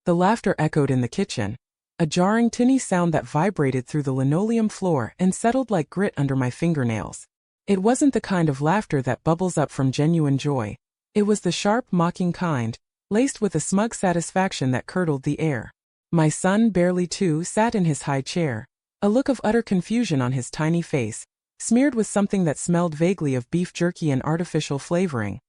The laughter echoed in the kitchen, a jarring tinny sound that vibrated through the linoleum floor and settled like grit under my fingernails. It wasn't the kind of laughter that bubbles up from genuine joy. It was the sharp, mocking kind, laced with a smug satisfaction that curdled the air. My son, barely 2, sat in his high chair, a look of utter confusion on his tiny face, smeared with something that smelled vaguely of beef jerky and artificial flavoring.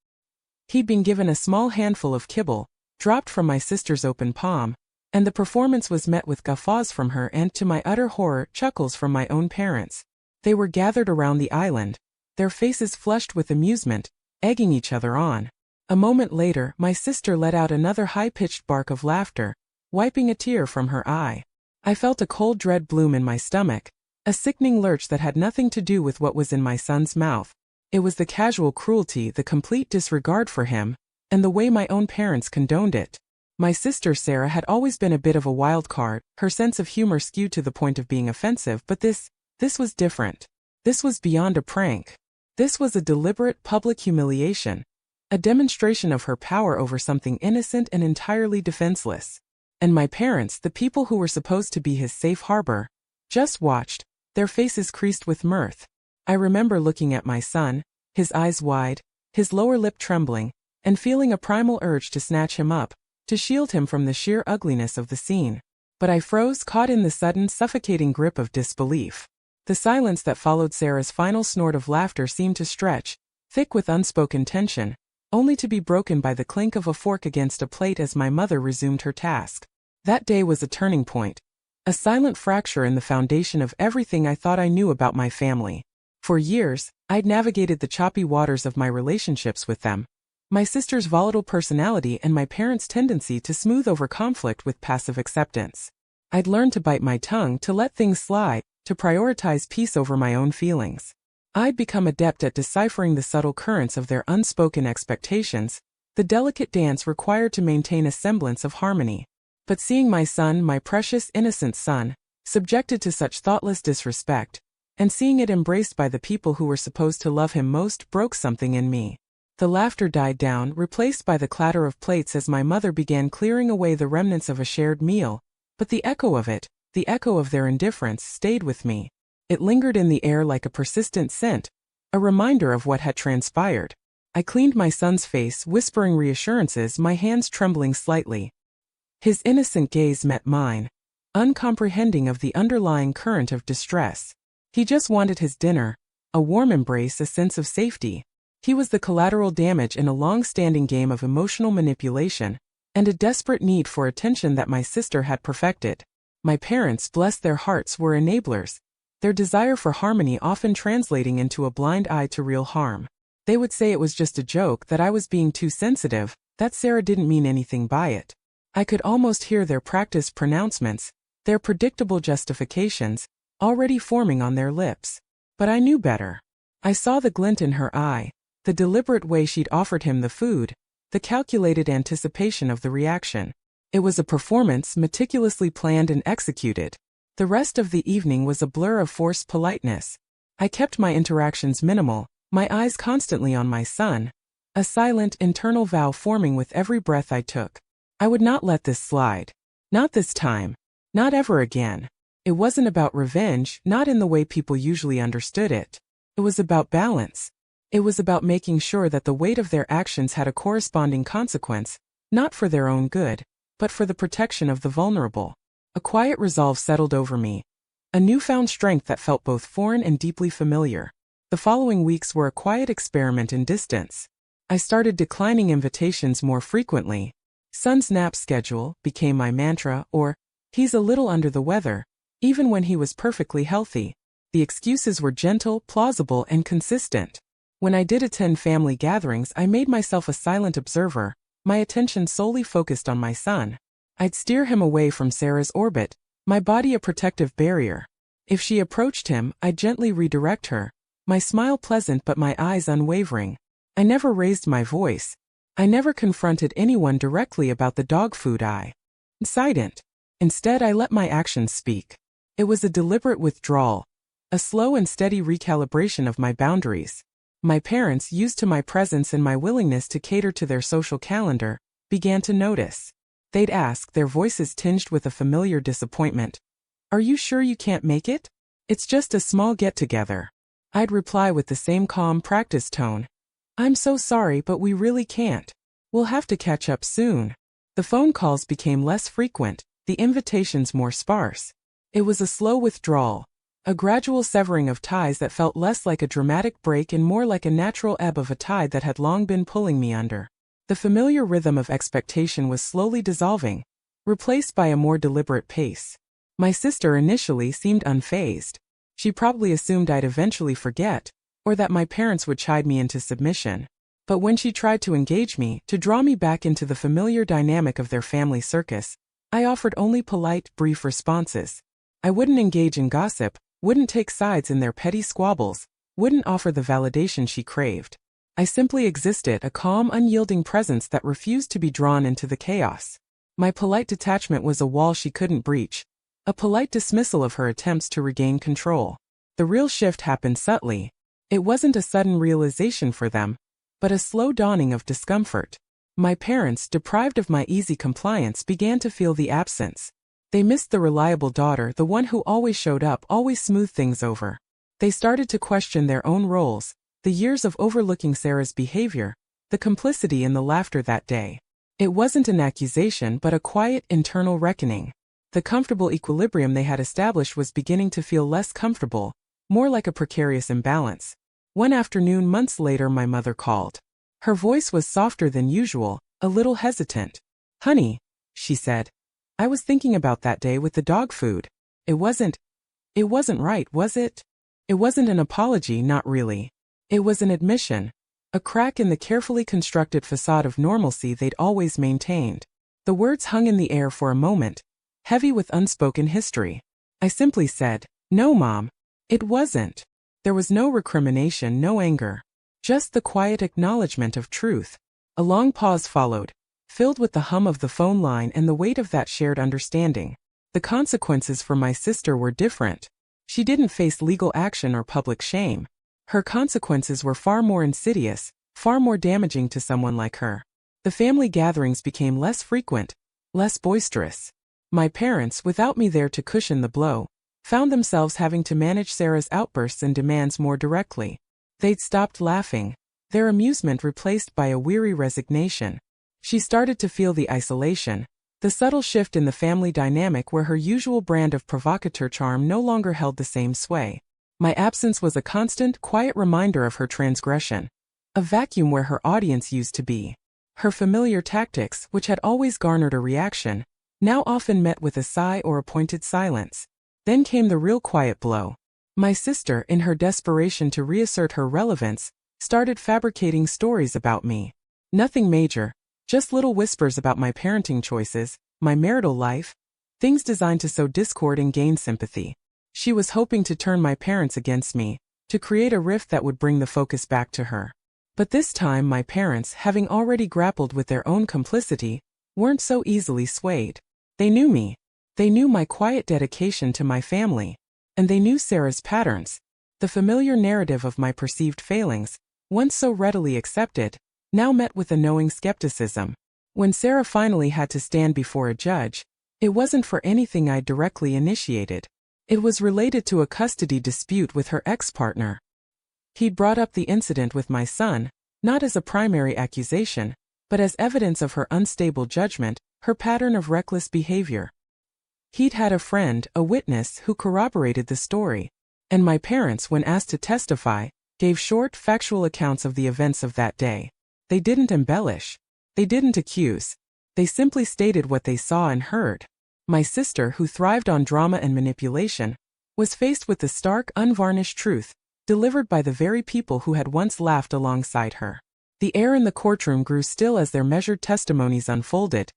He'd been given a small handful of kibble, dropped from my sister's open palm, and the performance was met with guffaws from her and, to my utter horror, chuckles from my own parents. They were gathered around the island, their faces flushed with amusement, egging each other on. A moment later, my sister let out another high-pitched bark of laughter, wiping a tear from her eye. I felt a cold dread bloom in my stomach, a sickening lurch that had nothing to do with what was in my son's mouth. It was the casual cruelty, the complete disregard for him, and the way my own parents condoned it. My sister Sarah had always been a bit of a wild card, her sense of humor skewed to the point of being offensive, but this was different. This was beyond a prank. This was a deliberate public humiliation, a demonstration of her power over something innocent and entirely defenseless. And my parents, the people who were supposed to be his safe harbor, just watched, their faces creased with mirth. I remember looking at my son, his eyes wide, his lower lip trembling, and feeling a primal urge to snatch him up, to shield him from the sheer ugliness of the scene. But I froze, caught in the sudden, suffocating grip of disbelief. The silence that followed Sarah's final snort of laughter seemed to stretch, thick with unspoken tension, only to be broken by the clink of a fork against a plate as my mother resumed her task. That day was a turning point, a silent fracture in the foundation of everything I thought I knew about my family. For years, I'd navigated the choppy waters of my relationships with them, my sister's volatile personality and my parents' tendency to smooth over conflict with passive acceptance. I'd learned to bite my tongue, to let things slide, to prioritize peace over my own feelings. I'd become adept at deciphering the subtle currents of their unspoken expectations, the delicate dance required to maintain a semblance of harmony. But seeing my son, my precious innocent son, subjected to such thoughtless disrespect, and seeing it embraced by the people who were supposed to love him most, broke something in me. The laughter died down, replaced by the clatter of plates as my mother began clearing away the remnants of a shared meal, but the echo of it, the echo of their indifference, stayed with me. It lingered in the air like a persistent scent, a reminder of what had transpired. I cleaned my son's face, whispering reassurances, my hands trembling slightly. His innocent gaze met mine, uncomprehending of the underlying current of distress. He just wanted his dinner, a warm embrace, a sense of safety. He was the collateral damage in a long-standing game of emotional manipulation, and a desperate need for attention that my sister had perfected. My parents, bless their hearts, were enablers, their desire for harmony often translating into a blind eye to real harm. They would say it was just a joke, that I was being too sensitive, that Sarah didn't mean anything by it. I could almost hear their practiced pronouncements, their predictable justifications, already forming on their lips. But I knew better. I saw the glint in her eye, the deliberate way she'd offered him the food, the calculated anticipation of the reaction. It was a performance meticulously planned and executed. The rest of the evening was a blur of forced politeness. I kept my interactions minimal, my eyes constantly on my son, a silent internal vow forming with every breath I took. I would not let this slide. Not this time. Not ever again. It wasn't about revenge, not in the way people usually understood it. It was about balance. It was about making sure that the weight of their actions had a corresponding consequence, not for their own good, but for the protection of the vulnerable. A quiet resolve settled over me, a newfound strength that felt both foreign and deeply familiar. The following weeks were a quiet experiment in distance. I started declining invitations more frequently. Son's nap schedule became my mantra, or, he's a little under the weather, even when he was perfectly healthy. The excuses were gentle, plausible, and consistent. When I did attend family gatherings, I made myself a silent observer, my attention solely focused on my son. I'd steer him away from Sarah's orbit, my body a protective barrier. If she approached him, I'd gently redirect her, my smile pleasant but my eyes unwavering. I never raised my voice. I never confronted anyone directly about the dog food I silent. Instead, I let my actions speak. It was a deliberate withdrawal, a slow and steady recalibration of my boundaries. My parents, used to my presence and my willingness to cater to their social calendar, began to notice. They'd ask, their voices tinged with a familiar disappointment. "Are you sure you can't make it? It's just a small get-together." I'd reply with the same calm, practiced tone. "I'm so sorry, but we really can't. We'll have to catch up soon." The phone calls became less frequent, the invitations more sparse. It was a slow withdrawal, a gradual severing of ties that felt less like a dramatic break and more like a natural ebb of a tide that had long been pulling me under. The familiar rhythm of expectation was slowly dissolving, replaced by a more deliberate pace. My sister initially seemed unfazed. She probably assumed I'd eventually forget, or that my parents would chide me into submission. But when she tried to engage me, to draw me back into the familiar dynamic of their family circus, I offered only polite, brief responses. I wouldn't engage in gossip, wouldn't take sides in their petty squabbles, wouldn't offer the validation she craved. I simply existed, a calm, unyielding presence that refused to be drawn into the chaos. My polite detachment was a wall she couldn't breach, a polite dismissal of her attempts to regain control. The real shift happened subtly. It wasn't a sudden realization for them, but a slow dawning of discomfort. My parents, deprived of my easy compliance, began to feel the absence. They missed the reliable daughter, the one who always showed up, always smoothed things over. They started to question their own roles, the years of overlooking Sarah's behavior, the complicity in the laughter that day. It wasn't an accusation but a quiet internal reckoning. The comfortable equilibrium they had established was beginning to feel less comfortable, more like a precarious imbalance. One afternoon months later my mother called. Her voice was softer than usual, a little hesitant. "Honey," she said, "I was thinking about that day with the dog food. It wasn't right, was it?" It wasn't an apology, not really. It was an admission, a crack in the carefully constructed facade of normalcy they'd always maintained. The words hung in the air for a moment, heavy with unspoken history. I simply said, "No, Mom, it wasn't." There was no recrimination, no anger, just the quiet acknowledgement of truth. A long pause followed, filled with the hum of the phone line and the weight of that shared understanding. The consequences for my sister were different. She didn't face legal action or public shame. Her consequences were far more insidious, far more damaging to someone like her. The family gatherings became less frequent, less boisterous. My parents, without me there to cushion the blow, found themselves having to manage Sarah's outbursts and demands more directly. They'd stopped laughing, their amusement replaced by a weary resignation. She started to feel the isolation, the subtle shift in the family dynamic where her usual brand of provocateur charm no longer held the same sway. My absence was a constant, quiet reminder of her transgression, a vacuum where her audience used to be. Her familiar tactics, which had always garnered a reaction, now often met with a sigh or a pointed silence. Then came the real quiet blow. My sister, in her desperation to reassert her relevance, started fabricating stories about me. Nothing major, just little whispers about my parenting choices, my marital life, things designed to sow discord and gain sympathy. She was hoping to turn my parents against me, to create a rift that would bring the focus back to her. But this time my parents, having already grappled with their own complicity, weren't so easily swayed. They knew me. They knew my quiet dedication to my family. And they knew Sarah's patterns. The familiar narrative of my perceived failings, once so readily accepted, now met with a knowing skepticism. When Sarah finally had to stand before a judge, it wasn't for anything I'd directly initiated. It was related to a custody dispute with her ex-partner. He'd brought up the incident with my son, not as a primary accusation, but as evidence of her unstable judgment, her pattern of reckless behavior. He'd had a friend, a witness, who corroborated the story. And my parents, when asked to testify, gave short, factual accounts of the events of that day. They didn't embellish. They didn't accuse. They simply stated what they saw and heard. My sister, who thrived on drama and manipulation, was faced with the stark, unvarnished truth, delivered by the very people who had once laughed alongside her. The air in the courtroom grew still as their measured testimonies unfolded,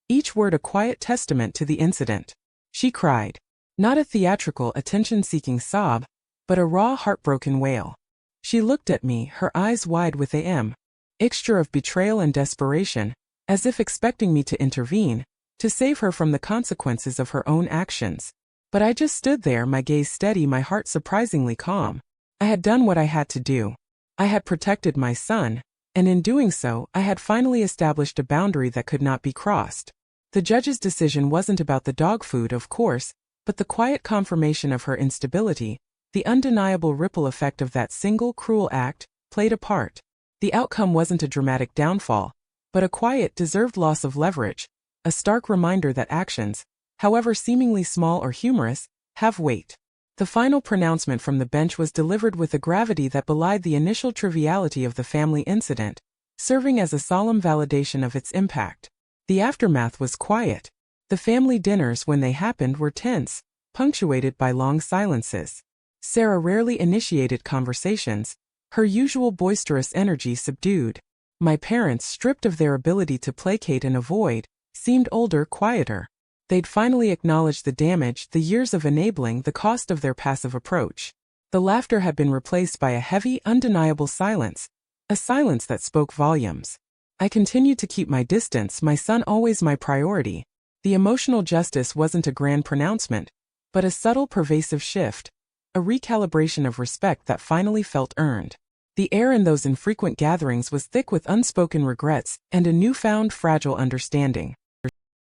each word a quiet testament to the incident. She cried. Not a theatrical, attention-seeking sob, but a raw, heartbroken wail. She looked at me, her eyes wide with a mixture of betrayal and desperation, as if expecting me to intervene, to save her from the consequences of her own actions. But I just stood there, my gaze steady, my heart surprisingly calm. I had done what I had to do. I had protected my son, and in doing so, I had finally established a boundary that could not be crossed. The judge's decision wasn't about the dog food, of course, but the quiet confirmation of her instability, the undeniable ripple effect of that single cruel act, played a part. The outcome wasn't a dramatic downfall, but a quiet, deserved loss of leverage, a stark reminder that actions, however seemingly small or humorous, have weight. The final pronouncement from the bench was delivered with a gravity that belied the initial triviality of the family incident, serving as a solemn validation of its impact. The aftermath was quiet. The family dinners, when they happened, were tense, punctuated by long silences. Sarah rarely initiated conversations, her usual boisterous energy subdued. My parents, stripped of their ability to placate and avoid, seemed older, quieter. They'd finally acknowledged the damage, the years of enabling, the cost of their passive approach. The laughter had been replaced by a heavy, undeniable silence, a silence that spoke volumes. I continued to keep my distance, my son always my priority. The emotional justice wasn't a grand pronouncement, but a subtle, pervasive shift, a recalibration of respect that finally felt earned. The air in those infrequent gatherings was thick with unspoken regrets and a newfound, fragile understanding.